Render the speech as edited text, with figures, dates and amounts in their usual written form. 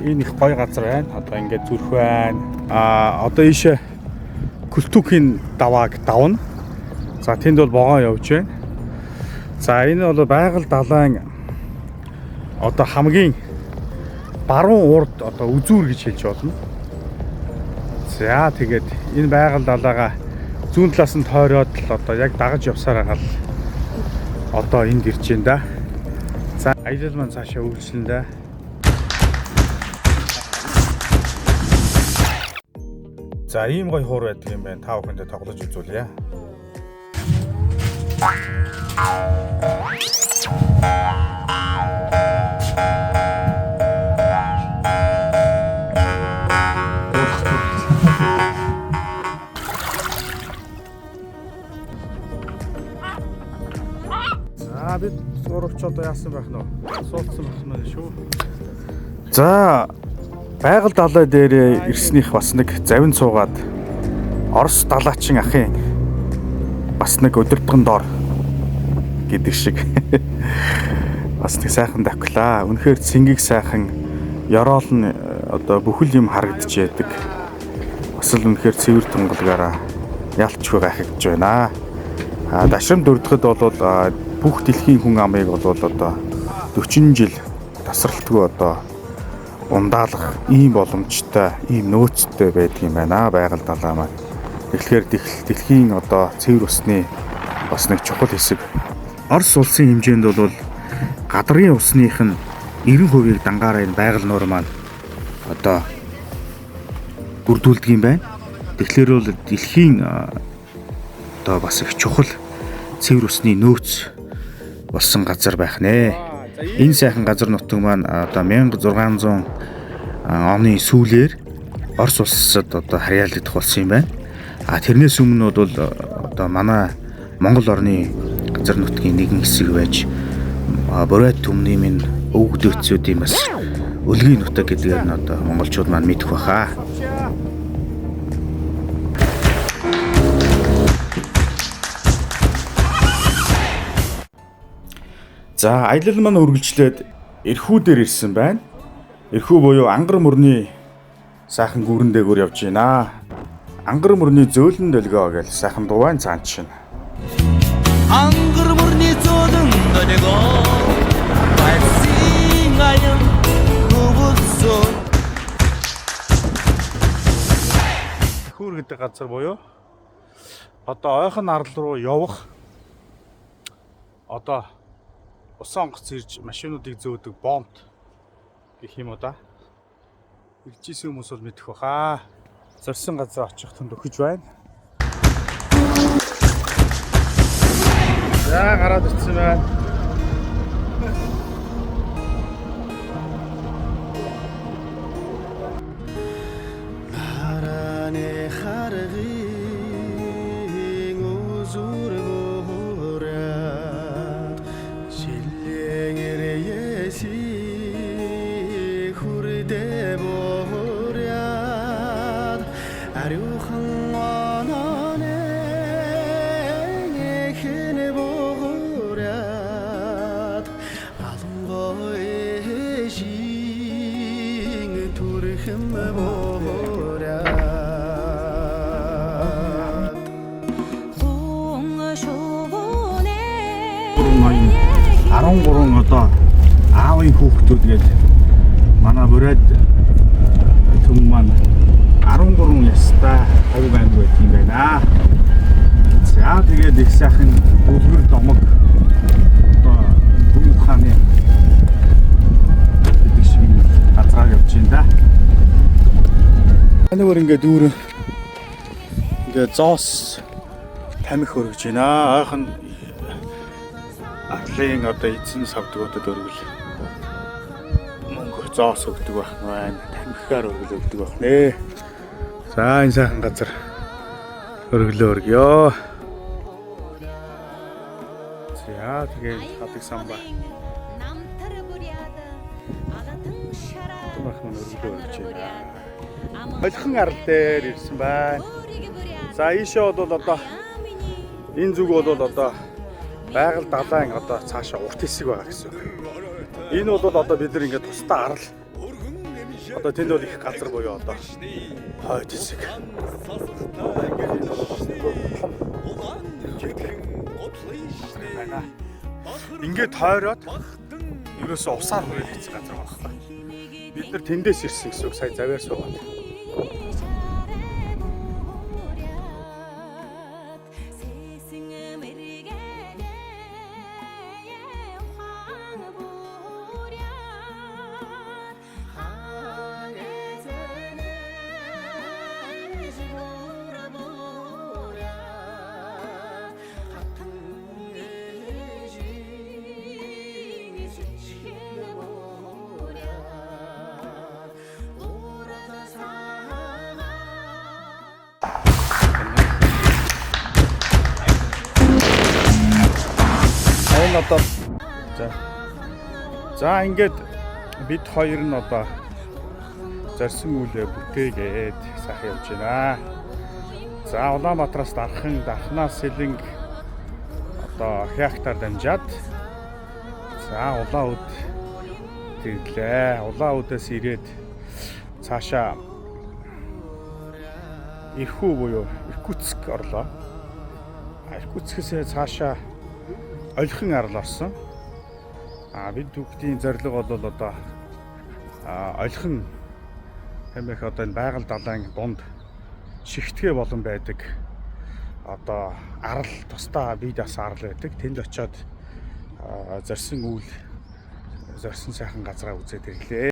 Энэ их гоё газар байна. Одоо ингээд зүрх байна. Одоо ийшээ Культукийн давааг давна. За тэнд бол вагон явж байна. За энэ бол байгаль далайн одоо хамгийн баруун урд одоо үзүүр гэж хэлж болно. За тэгээд энэ байгаль далайгаа зүүн талаас нь тойроод л одоо яг дагаж явсаар хаал одоо энд ирж байна да. За аялал маань цаашаа үргэлжлэн да. За ийм гоё хуур байдаг юм байна. Та бүхэндээ тоглож үзүүлье. За бид гуравч одоо яасан байх нь вэ? Суулцсан байх нь шүү. За байгаль далай дээр ирснийх бас нэг завин суугаад Орос далайчин ахын бас нэг өдөртгөн дор гэдэг шиг бас нэг сайхан давхлаа. Үнэхээр цэнгийг сайхан ёроол нь одоо бүхэл юм харагдаж яадаг. Бас л үнэхээр цэвэр тунгалгаараа ялчгүй гайхагдж байна. Дашрам дөрөвдөд бол бүх дэлхийн хүн амыг бол одоо 40 жил тасралтгүй одоо ундаалах ийм боломжтой, ийм нөөцтэй байдаг юм байна. Байгаль далай маань. Тэгэхээр дэлхийн одоо цэвэр усны бас нэг чухал хэсэг. Орос улсын хэмжээнд бол гадрын усных нь 90% дангаараа энэ байгаль нуур маань одоо бүрдүүлдэг юм байна. Тэгэхээр бол дэлхийн одоо бас их чухал цэвэр усны нөөц болсон газар байх нэ. Энэ сайхан газар нутаг маань одоо 1600 оны сүүлээр Орос улсад одоо харьяалагдах болсон юм байна. Тэрнээс өмнө бол одоо манай Монгол орны газар нутгийн нэгэн хэсэг байж Бурайд түмний минь өвөг дөөцүүдийн бас өлгийн нутаг гэдгээр нь одоо монголчууд маань мэдэх баха. За аялал маань үргэлжлээд Эрхүү дээр ирсэн байна. Эрхүү буюу Ангар мөрний сайхан гүүрэн дээгүүр явж байна. Ангар мөрний зөөлөн долгио гэж сайхан дуу байна цаан чинь. Ангар мөрний зөөлөн долгио байсин аян хөвсөө. Эрхүү гэдэг газар буюу одоо ойхон арал руу явах одоо усан онгоц ирж машинуудыг зөөдөг бомт гэх юм уу да. Иржсэн хүмүүс бол мэдэх баха. Зорьсон газар очих тунд өгч байна. За гараад ирсэн байна. Одоо аавын хүүхдүүд гээд манай Бурайд түм маань 13 ястай хавь байнд байт юм байна. За тэгээд их сайхан үлгэр домог одоо Бүм ухааны гэдэг шиг газраар явж байна да. Анивэр ингээд дүүр ингээд зоос тамхи өргөж байна. Ойхон Арлын одоо эзэн савдгуудад өргөл мөнгө зоос өгдөг байх нь байна. Тамхиар өргөл өгдөг байх нэ. За энэ сайхан газар өргөлөө өргөё. За тэгээд хадаг самба. Томх мөн өргөлөө өргөж байна. Олхон арал дээр ирсэн байна. За ийшээ бол одоо энэ зүг бол одоо байгаль далайн одоо цаашаа урт хэсэг байгаа гэсэн үг. Энэ бол одоо бид нар ингээд тусдаа арал Одоо тэнд бол их газар буюу одоо хойд хэсэг. Ингээд тойроод ерөөсөө усаар хүрээлэгдсэн газар байна. Бид нар тэндээс ирсэн гэсэн үг сая завьар суугаад. Энэ одоо за ингээд бид хоёр нь одоо зарсан үлээ бүтээгээд сайхан явж байна. За Улаанбаатараас дархан Дархнаас Сэлэнг одоо хяхтаар дамжаад за Улаан үд тэрлээ. Улаан үдээс ирээд цаашаа Ирхүү буюу Иркутск орлоо. Иркутскээс цаашаа Олхон арал орсон. Бид бүгдийн зорилго бол одоо Олхон хэмээх одоо энэ байгаль далайн дунд шигтгэ болон байдаг. Одоо арал тусдаа бие даасан арал байдаг. Тэнд очиод зорьсон үйл зорьсон сайхан газраа үзээд ирлээ.